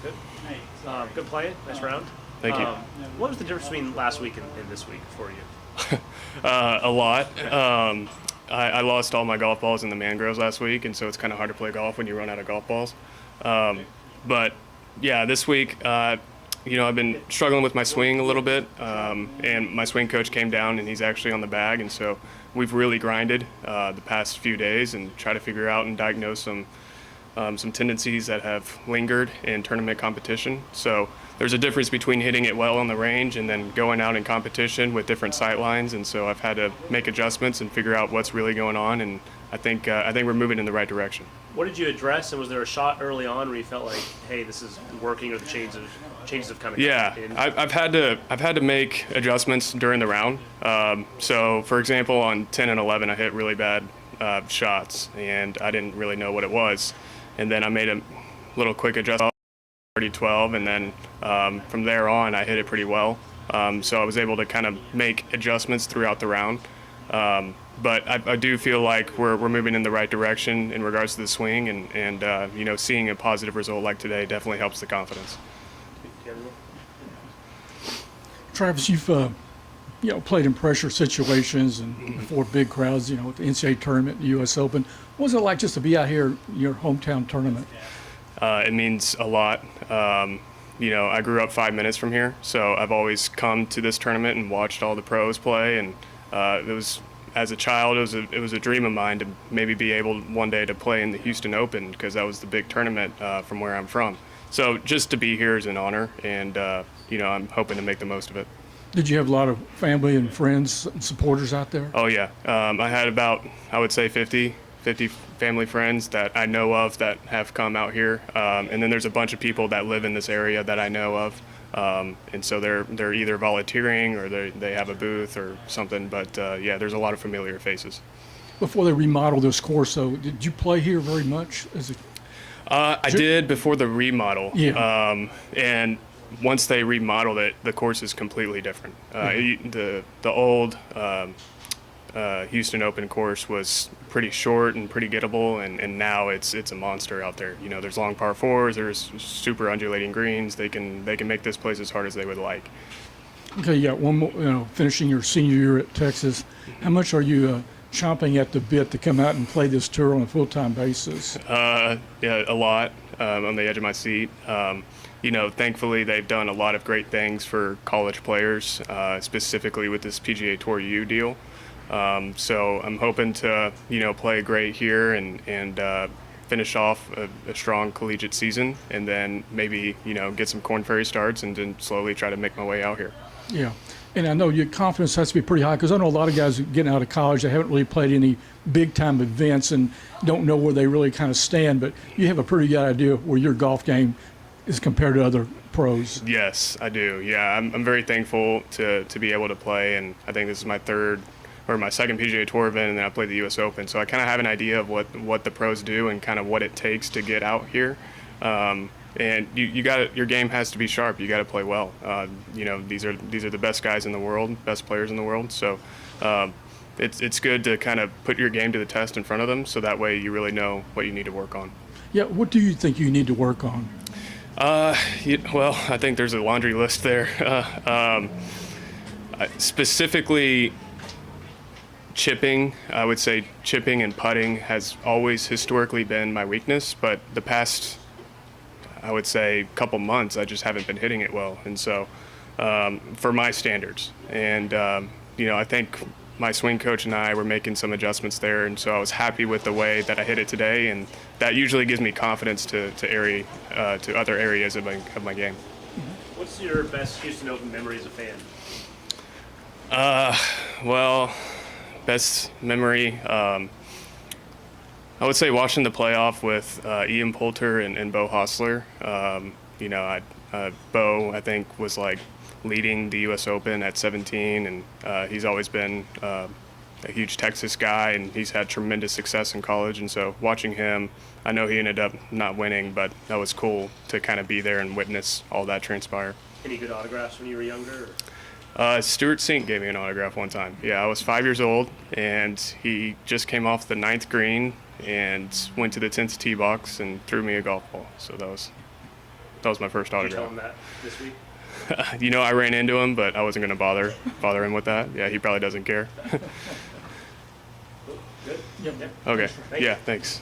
Good. Good play. Nice round. Thank you. What was the difference between last week and this week for you? A lot. I lost all my golf balls in the mangroves last week, and so it's kind of hard to play golf when you run out of golf balls. But yeah, this week, I've been struggling with my swing a little bit, and my swing coach came down, and he's actually on the bag, and so we've really grinded the past few days and try to figure out and diagnose some tendencies that have lingered in tournament competition. So there's a difference between hitting it well on the range and then going out in competition with different sight lines, and so I've had to make adjustments and figure out what's really going on, and I think we're moving in the right direction. What did you address, and was there a shot early on where you felt like, hey, this is working, or the changes have come in? Yeah, I've had to make adjustments during the round. So for example, on 10 and 11, I hit really bad shots, and I didn't really know what it was, and then I made a little quick adjustment. 12, and then from there on I hit it pretty well, so I was able to kind of make adjustments throughout the round, but I do feel like we're moving in the right direction in regards to the swing, and seeing a positive result like today definitely helps the confidence. Travis, you've played in pressure situations and before big crowds, with the NCAA tournament, the U.S. Open. What was it like just to be out here in your hometown tournament? It means a lot. I grew up 5 minutes from here, so I've always come to this tournament and watched all the pros play, and as a child, it was a dream of mine to maybe be able one day to play in the Houston Open, because that was the big tournament from where I'm from. So just to be here is an honor, and I'm hoping to make the most of it. Did you have a lot of family and friends and supporters out there? Oh yeah, I had about, I would say 50 family friends that I know of that have come out here, and then there's a bunch of people that live in this area that I know of, and so they're either volunteering or they have a booth or something, but yeah, there's a lot of familiar faces. Before they remodeled this course, though, did you play here very much? I did before the remodel, yeah. And once they remodeled it, the course is completely different. The old Houston Open course was pretty short and pretty gettable, and now it's a monster out there. There's long par fours, there's super undulating greens. They can make this place as hard as they would like. Okay, you got one more, finishing your senior year at Texas. How much are you chomping at the bit to come out and play this tour on a full-time basis? Yeah, a lot, on the edge of my seat. Thankfully they've done a lot of great things for college players, specifically with this PGA Tour U deal. So I'm hoping to, play great here and finish off a strong collegiate season, and then maybe, get some Korn Ferry starts and then slowly try to make my way out here. Yeah, and I know your confidence has to be pretty high, because I know a lot of guys getting out of college, they haven't really played any big-time events and don't know where they really kind of stand, but you have a pretty good idea where your golf game is compared to other pros. Yes, I do. Yeah, I'm very thankful to be able to play, and I think this is my second PGA Tour event, and then I played the U.S. Open, so I kind of have an idea of what the pros do and kind of what it takes to get out here. And your game has to be sharp. You got to play well. These are the best guys in the world, best players in the world. So it's good to kind of put your game to the test in front of them, so that way you really know what you need to work on. Yeah, what do you think you need to work on? Well, I think there's a laundry list there. Specifically, chipping. I would say chipping and putting has always historically been my weakness, but the past, I would say, couple months, I just haven't been hitting it well, and so for my standards, and I think my swing coach and I were making some adjustments there, and so I was happy with the way that I hit it today, and that usually gives me confidence to other areas of my game. What's your best Houston Open memory as a fan? Well, best memory, I would say watching the playoff with Ian Poulter and Bo Hostler. Bo, I think, was like leading the U.S. Open at 17, and he's always been a huge Texas guy, and he's had tremendous success in college, and so watching him, I know he ended up not winning, but that was cool to kind of be there and witness all that transpire. Any good autographs when you were younger? Stuart Sink gave me an autograph one time. Yeah, I was 5 years old, and he just came off the 9th green and went to the 10th tee box and threw me a golf ball, so that was that was my first Did you tell autograph. him that this week? I ran into him, but I wasn't going to bother him with that. Yeah, he probably doesn't care. Good. Yep. Yep. Okay. Thank you. Yeah, thanks.